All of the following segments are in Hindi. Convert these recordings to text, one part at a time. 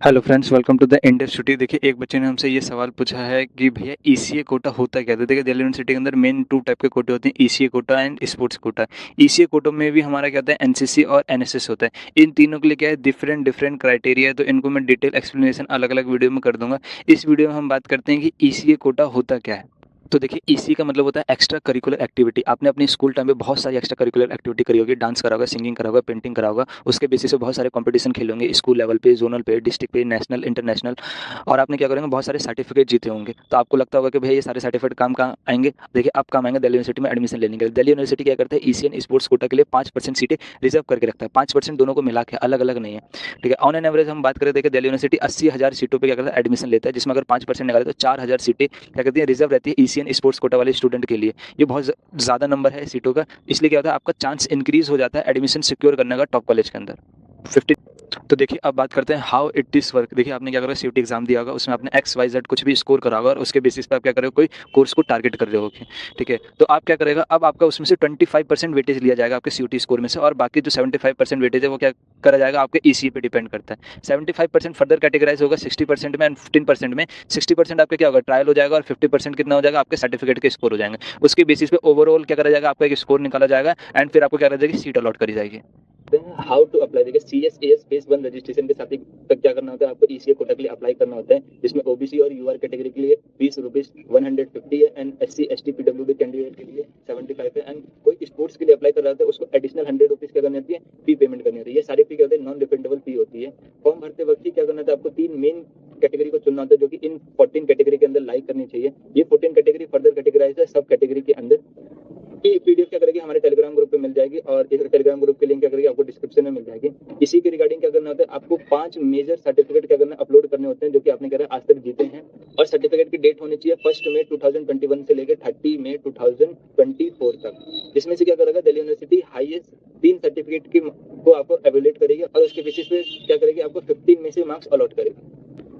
Hello friends, welcome to the industry. देखिए, एक बच्चे ने हमसे ये सवाल पूछा है कि भैया ईसीए कोटा होता क्या है। तो देखिए, दिल्ली यूनिवर्सिटी के अंदर मेन टू टाइप के कोटे होते हैं, ECA quota and sports quota. ECA quota में भी हमारा क्या होता है, एनसीसी और एनएसएस होता है। इन तीनों के लिए क्या है, डिफरेंट डिफरेंट क्राइटेरिया है। तो इनको मैं डिटेल एक्सप्लेनेशन अलग अलग वीडियो में कर दूंगा। इस वीडियो में हम बात करते हैं कि ईसीए कोटा होता क्या है। तो देखिए, ईसी का मतलब होता है एक्स्ट्रा करिकुलर एक्टिविटी। आपने अपनी स्कूल टाइम में बहुत सारी एक्स्ट्रा करिकुलर एक्टिविटी करी होगी, डांस करा होगा, सिंगिंग करा होगा, पेंटिंग करा होगा। उसके बेसिस पे बहुत सारे कंपटीशन खेले होंगे, स्कूल लेवल पे, जोनल पे, डिस्ट्रिक्ट पे, नेशनल, इंटरनेशनल। और आपने क्या करेंगे, बहुत सारे सर्टिफिकेट जीते होंगे। तो आपको लगता होगा कि भैया ये सारे सर्टिफिकेट काम कहाँ आएंगे। देखिए, आप काम आएंगे दिल्ली यूनिवर्सिटी में एडमिशन लेने के लिए। दिल्ली यूनिवर्सिटी क्या करते हैं, ईसीएन स्पोर्ट्स कोटा के लिए 5% सीटें रिजर्व करके रखता है। 5% दोनों को मिला के, अलग अलग नहीं है। ठीक है, ऑन एन एवरेज हम बात करें, देखिए दिल्ली यूनिवर्सिटी 80,000 सीटों पर क्या करता है, एडमिशन लेता है, जिसमें अगर 5% निकाले तो 4,000 सीटें क्या करती है, रिजर्व रहती है ईसीएन स्पोर्ट्स कोटा वाले स्टूडेंट के लिए। ये बहुत ज़्यादा नंबर है सीटों का। इसलिए क्या होता है, आपका चांस इंक्रीज हो जाता है एडमिशन सिक्योर करने का टॉप कॉलेज के अंदर। 50। तो देखिए, अब बात करते हैं हाउ इट इज वर्क। देखिए, आपने क्या करा, सीयूटी एग्जाम दिया होगा, उसमें आपने एक्स वाई जेड कुछ भी स्कोर करा होगा और उसके बेसिस पे आप क्या करोगे, कोई कोर्स को टारगेट कर रहे होगे। ठीक है, तो आप क्या करेगा, अब आपका उसमें से 25% वेटेज लिया जाएगा आपके सीयूटी स्कोर में से, और बाकी जो 75% वेटेज है वो क्या करा जाएगा, आपके ईसी पे डिपेंड करता है। 75% फर्दर कैटेगराइज होगा 60% में एंड 15% में। 60% आपका क्या होगा, ट्रायल हो जाएगा, और 50% कितना हो जाएगा, आपके सर्टिफिकेट के स्कोर हो जाएंगे। उसके बेसिस पे ओवरऑल क्या करा जाएगा, आपका एक स्कोर निकाला जाएगा एंड फिर आपको क्या करा जाएगी, सीट अलॉट करी जाएगी। हाउ टू अप्लाई, देखिए सीएसएस फेज 1 रजिस्ट्रेशन के साथ ही तक क्या करना होता है, आपको ईसीए कोटा के लिए अप्लाई करना होता है, जिसमें ओबीसी और यूआर कैटेगरी के लिए 20 रुपीज 150 है, and SC ST PWD candidate के लिए 75 है, एंड कोई स्पोर्ट्स के लिए अप्लाई कर रहा है उसको एडिशनल 100 रुपीज क्या करनी होती है, फी पेमेंट करनी होती है। ये सारी फी क्या होती है, नॉन रिफंडेबल फी होती है। फॉर्म भरते वक्त ही क्या करना होता है, आपको 3 मेन कैटेगरी को चुनना होता है, जो कि इन 14 कैटेगरी के अंदर लाइक करनी चाहिए। ये 14 कैटेगरी फर्दर कैटेगराइज है सब कैटेगरी के अंदर। ये पीडीएफ क्या करेगी, हमारे टेलीग्राम ग्रुप पे मिल जाएगी, और इस टेलीग्राम ग्रुप की लिंक क्या करेगी, आपको डिस्क्रिप्शन में मिल जाएगी। इसी के रिगार्डिंग क्या करना होता है, आपको 5 मेजर सर्टिफिकेट क्या करना, अपलोड करने होते हैं, जो कि आपने कह रहा है आज तक जीते हैं। और सर्टिफिकेट की डेट होनी चाहिए 1 मई 2021 से लेकर 30 मई 2024 तक। इसमें से क्या करेगा, दिल्ली यूनिवर्सिटी हाईएस्ट 3 सर्टिफिकेट की को आपको एवेल्यूएट करेगी, और उसके बेसिस पे क्या करेगी, आपको 15 में से मार्क्स अलॉट करेगी।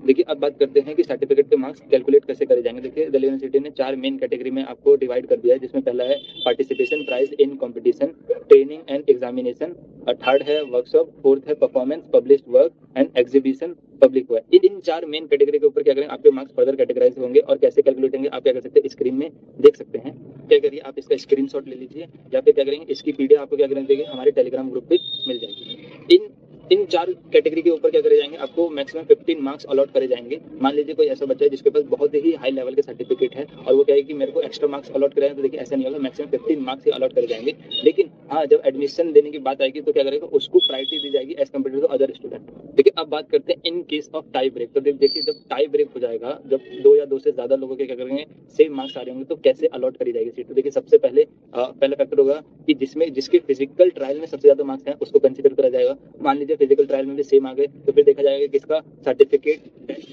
देखिए, अब बात करते हैं कि सर्टिफिकेट के मार्क्स कैलकुलेट कैसे करे जाएंगे। देखिए, दिल्ली यूनिवर्सिटी ने 4 मेन कैटेगरी में आपको डिवाइड कर दिया है, जिसमें पहला है participation prize in competition, training and examination, third है वर्कशॉप, फोर्थ है performance, published work and exhibition, public work. इन 4 मेन कैटेगरी के ऊपर क्या करेंगे, आपके मार्क्स फर्दर कैटेगराइज होंगे, और कैसे कैलकुलेट होंगे आप क्या कर सकते हैं, स्क्रीन में देख सकते हैं। क्या करिए, आप इसका स्क्रीनशॉट ले लीजिए, या फिर क्या करेंगे, इसकी पीडीएफ आपको क्या करेंगे, हमारे टेलीग्राम ग्रुप पे मिल जाएगी। इन 4 कैटेगरी के ऊपर क्या करे जाएंगे, आपको मैक्सिमम 15 मार्क्स अलॉट करे जाएंगे। मान लीजिए कोई ऐसा बच्चा है जिसके पास बहुत ही हाई लेवल के सर्टिफिकेट है, और वो क्या है कि मेरे को एक्स्ट्रा मार्क्स अलॉट कराए, तो देखिए ऐसा नहीं होगा, मैक्सिमम 15 मार्क्स ही अलॉट करे जाएंगे। लेकिन हाँ, जब एडमिशन देने की बात आएगी तो क्या करेगा, उसको प्रायोरिटी दी जाएगी as compare to other student. देखिए, अब बात करते हैं in case of tie break. तो देखिए, जब टाई ब्रेक हो जाएगा, जब 2 या 2 से ज्यादा लोगों के क्या करेंगे, सेम मार्क्स आ रहे होंगे, तो कैसे अलॉट करी जाएगी सीट। तो देखिए, सबसे पहला फैक्टर होगा कि जिसके फिजिकल ट्रायल में सबसे ज्यादा मार्क्स हैं उसको कंसीडर करा जाएगा। मान लीजिए फिजिकल ट्रायल में भी सेम आ गए, तो फिर देखा जाएगा किसका सर्टिफिकेट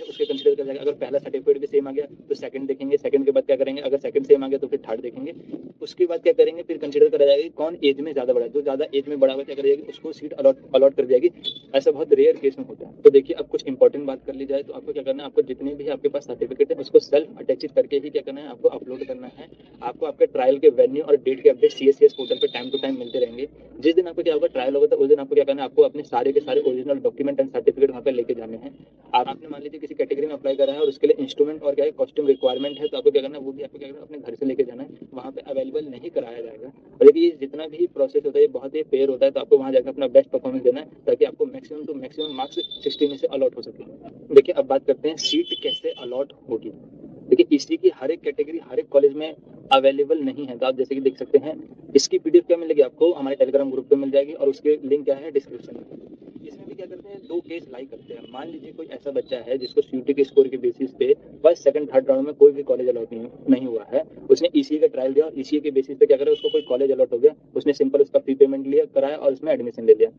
उसके कंसीडर किया जाएगा। अगर पहला सर्टिफिकेट भी सेम आ गया तो सेकंड देखेंगे, सेकंड के बाद क्या करेंगे, अगर सेकंड सेम आ गया तो फिर थर्ड देखेंगे। उसके बाद क्या करेंगे, फिर कंसीडर करा जाएगा कौन एज में ज्यादा बड़ा है। जो ज्यादा एज में बड़ा होगा क्या कर जाएगी, उसको सीट अलॉट कर जाएगी। ऐसा बहुत रेयर केस में होता है। तो देखिए, अब कुछ इंपॉर्टेंट बात कर ली जाए तो आपको क्या करना है, आपको जितने भी आपके पास सर्टिफिकेट है उसको सेल्फ अटैचित करके ही क्या करना है, आपको अपलोड करना है। आपको आपके ट्रायल के वेन्यू और डेट के अपडेट सीएससीएस पोर्टल पे टाइम टू टाइम मिलते रहेंगे। जिस दिन आपको क्या होगा, ट्रायल होगा, तो उस दिन आपको क्या करना है, आपको अपने सारे के सारे ओरिजिनल डॉक्यूमेंट एंड सर्टिफिकेट वहाँ पे लेके जाने हैं। आपने मान लीजिए किसी कैटेगरी में अप्लाई करा है और उसके लिए इंस्ट्रूमेंट और क्या है, कॉस्ट्यूम रिक्वायरमेंट है, तो आपको क्या करना है, वो भी आपको क्या करना है, अपने घर से लेके जाना है। वहाँ पे अवेलेबल नहीं कराया जाएगा। और देखिए, जितना भी प्रोसेस होता है ये बहुत ही फेयर होता है, तो आपको वहाँ जाकर अपना बेस्ट परफॉर्मेंस देना है, ताकि आपको मैक्सिमम टू मैक्सिमम मार्क्स 60 में से अलॉट हो सके। देखिए, अब बात करते हैं सीट कैसे अलॉट होगी। देखिए, इसी की हर एक कैटेगरी हर एक कॉलेज में अवेलेबल नहीं है। तो आप जैसे कि देख सकते हैं, इसकी पीडीएफ क्या मिलेगी आपको, हमारे टेलीग्राम ग्रुप पे मिल जाएगी, और उसके लिंक क्या है, डिस्क्रिप्शन में। इसमें भी क्या करते हैं, 2 केस लाई करते हैं। मान लीजिए कोई ऐसा बच्चा है जिसको सीयूटी के स्कोर के बेसिस पे फर्स्ट सेकंड थर्ड राउंड में कोई भी कॉलेज अलॉट नहीं हुआ है। उसने ईसीए का ट्रायल दिया और ईसीए के बेसिस पे क्या करा, उसको कोई कॉलेज अलॉट हो गया, उसने सिंपल उसका फी पेमेंट लिया, कराया और उसमें एडमिशन ले लिया।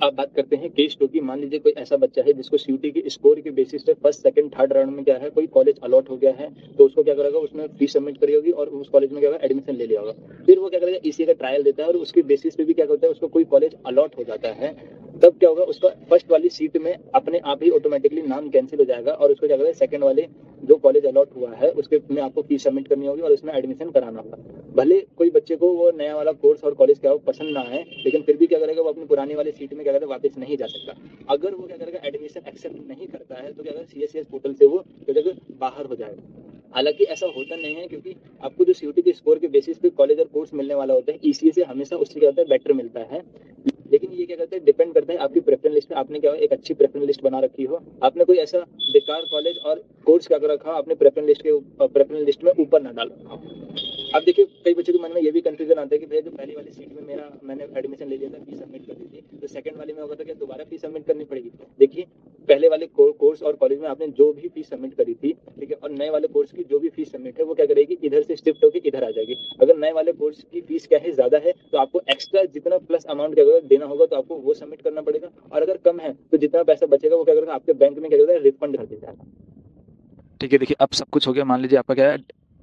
अब बात करते हैं केस 2 की। मान लीजिए कोई ऐसा बच्चा है जिसको सीयूटी के स्कोर के बेसिस पे फर्स्ट सेकंड थर्ड राउंड में क्या है, कोई कॉलेज अलॉट हो गया है, तो उसको क्या करेगा, उसमें फी सबमिट करी होगी और उस कॉलेज में क्या होगा, एडमिशन ले लिया होगा। फिर वो क्या करेगा, ईसीए का ट्रायल देता है, और उसके बेसिस पे भी क्या होता है, उसको कोई कॉलेज अलॉट हो जाता है। तब क्या होगा, उसका फर्स्ट वाली सीट में अपने आप ही ऑटोमेटिकली नाम कैंसिल हो जाएगा और उसको क्या करेगा, सेकंड वाले जो कॉलेज अलॉट हुआ है उसके में आपको फीस सबमिट करनी होगी और उसमें एडमिशन कराना होगा। भले कोई बच्चे को वो नया वाला कोर्स और कॉलेज क्या हो पसंद ना आए, लेकिन फिर भी क्या करेगा, वो अपनी पुरानी वाली सीट में क्या करेगा, वापस नहीं जा सकता। अगर वो क्या करेगा, एडमिशन एक्सेप्ट नहीं करता है तो क्या करेगा, सीएससीएस पोर्टल से वो क्या करेगा, बाहर हो जाएगा। हालांकि ऐसा होता नहीं है, क्योंकि आपको जो सीयूटी के स्कोर के बेसिस पे कॉलेज और कोर्स मिलने वाला होता है, ईसीए से हमेशा उससे क्या होता है, बेटर मिलता है। लेकिन ये क्या करता है, डिपेंड करता है आपकी प्रेफरेंस लिस्ट में आपने क्या हो, एक अच्छी प्रेफरेंस लिस्ट बना रखी हो, आपने कोई ऐसा बेकार कॉलेज और कोर्स क्या कर रखा हो आपने प्रेफरेंस लिस्ट में ऊपर ना डाल रखा हो। अब देखिए, कई बच्चों के मन में ये भी कंफ्यूजन आता है कि भैया जो पहली वाली सीट में मैंने एडमिशन ले लिया था, फीस सबमिट कर दी थी, तो सेकंड वाले में होगा तो क्या दोबारा फीस सबमिट करनी पड़ेगी? देखिए, पहले वाले कोर्स और कॉलेज में आपने जो भी फीस सबमिट करी थी, ठीक है, और नए वाले कोर्स की जो भी फीस सबमिट है वो क्या करेगी, इधर से शिफ्ट होकर इधर आ जाएगी। अगर नए वाले कोर्स की फीस क्या है, ज्यादा है, तो आपको एक्स्ट्रा जितना प्लस अमाउंट क्या होगा देना होगा, तो आपको वो सबमिट करना पड़ेगा। और अगर कम है तो जितना पैसा बचेगा वो क्या करेगा, आपके बैंक में क्या करेगा, रिफंड कर देगा। ठीक है, देखिए अब सब कुछ हो गया। मान लीजिए आपका क्या है,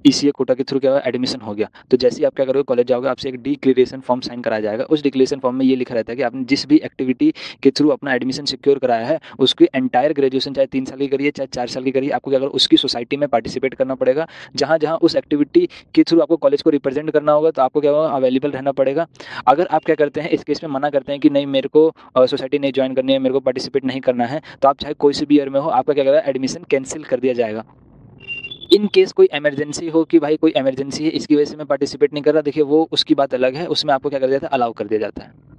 ईसीए कोटा के थ्रू क्या हुआ, एडमिशन हो गया। तो जैसे ही आप क्या करोगे, कॉलेज जाओगे, आपसे एक डिक्लेरेशन फॉर्म साइन कराया जाएगा। उस डिक्लेरेशन फॉर्म में ये लिखा रहता है कि आपने जिस भी एक्टिविटी के थ्रू अपना एडमिशन सिक्योर कराया है, उसकी एंटायर ग्रेजुएशन चाहे 3 साल की करिए चाहे 4 साल की करिए, आपको क्या करो, उसकी सोसाइटी में पार्टिसिपेट करना पड़ेगा। जहाँ जहाँ उस एक्टिविटी के थ्रू आपको कॉलेज को रिप्रेजेंट करना होगा, तो आपको क्या होगा, अवेलेबल रहना पड़ेगा। अगर आप क्या करते हैं, इस केस में मना करते हैं कि नहीं मेरे को सोसाइटी नहीं ज्वाइन करनी है, मेरे को पार्टिसिपेट नहीं करना है, तो आप चाहे कोई सी भी ईयर में हो, आपका क्या करेगा, एडमिशन कैंसिल कर दिया जाएगा। इन केस कोई इमरजेंसी हो कि भाई कोई इमरजेंसी है, इसकी वजह से मैं पार्टिसिपेट नहीं कर रहा, देखिए वो उसकी बात अलग है, उसमें आपको क्या कर दिया जाता है, अलाउ कर दिया जाता है।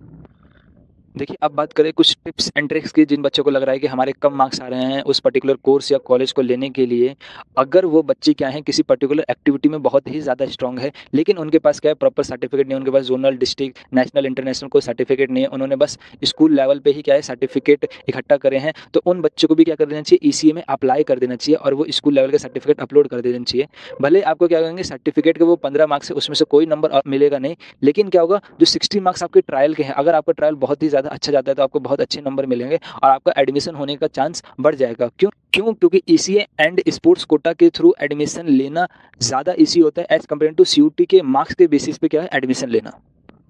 देखिए, अब बात करें कुछ टिप्स एंड ट्रिक्स की, जिन बच्चों को लग रहा है कि हमारे कम मार्क्स आ रहे हैं उस पर्टिकुलर कोर्स या कॉलेज को लेने के लिए। अगर वो बच्चे क्या हैं, किसी पर्टिकुलर एक्टिविटी में बहुत ही ज़्यादा स्ट्रांग है, लेकिन उनके पास क्या है, प्रॉपर सर्टिफिकेट नहीं है, उनके पास जोनल, डिस्ट्रिक्ट, नेशनल, इंटरनेशनल कोई सर्टिफिकेट नहीं है, उन्होंने बस स्कूल लेवल पे ही क्या है सर्टिफिकेट इकट्ठा करे हैं, तो उन बच्चों को भी क्या कर देना चाहिए, ईसीए में अप्लाई कर देना चाहिए और वो स्कूल लेवल के सर्टिफिकेट अपलोड कर देना चाहिए। भले आपको क्या करेंगे, सर्टिफिकेट के वो 15 मार्क्स है, उसमें से कोई नंबर मिलेगा नहीं, लेकिन क्या होगा, जो 60 मार्क्स आपके ट्रायल के हैं, अगर आपका ट्रायल बहुत ही ज़्यादा अच्छा जाता है तो आपको बहुत अच्छे नंबर मिलेंगे और आपका एडमिशन होने का चांस बढ़ जाएगा। क्यों क्योंकि ईसीए एंड स्पोर्ट्स कोटा के थ्रू एडमिशन लेना ज़्यादा ईजी होता है एज कम्पेयर टू सीयूटी के मार्क्स के बेसिस पे क्या है, एडमिशन लेना।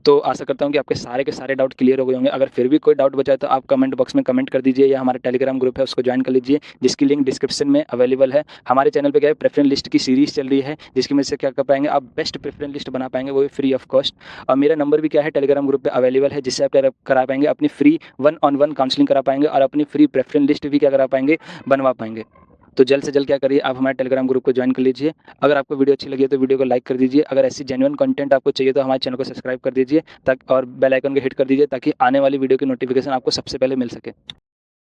तो आशा करता हूँ कि आपके सारे के सारे डाउट क्लियर हो गए होंगे। अगर फिर भी कोई डाउट बचा है तो आप कमेंट बॉक्स में कमेंट कर दीजिए, या हमारा टेलीग्राम ग्रुप है उसको ज्वाइन कर लीजिए, जिसकी लिंक डिस्क्रिप्शन में अवेलेबल है। हमारे चैनल पे क्या है, प्रेफरेंस लिस्ट की सीरीज चल रही है, जिसकी वजह से क्या कर पाएंगे, आप बेस्ट प्रेफरेंस लिस्ट बना पाएंगे, वो भी फ्री ऑफ कॉस्ट। और मेरा नंबर भी क्या है, टेलीग्राम ग्रुप पे अवेलेबल है, जिससे आप क्या करा पाएंगे, अपनी फ्री 1-on-1 काउंसलिंग करा पाएंगे और अपनी फ्री प्रेफरेंस लिस्ट भी क्या करा पाएंगे, बनवा पाएंगे। तो जल्द से जल्द क्या करिए, आप हमारे टेलीग्राम ग्रुप को ज्वाइन कर लीजिए। अगर आपको वीडियो अच्छी लगी है तो वीडियो को लाइक कर दीजिए। अगर ऐसी जेन्युइन कंटेंट आपको चाहिए तो हमारे चैनल को सब्सक्राइब कर दीजिए, ताकि और बेल आइकन को हिट कर दीजिए, ताकि आने वाली वीडियो की नोटिफिकेशन आपको सबसे पहले मिल सके।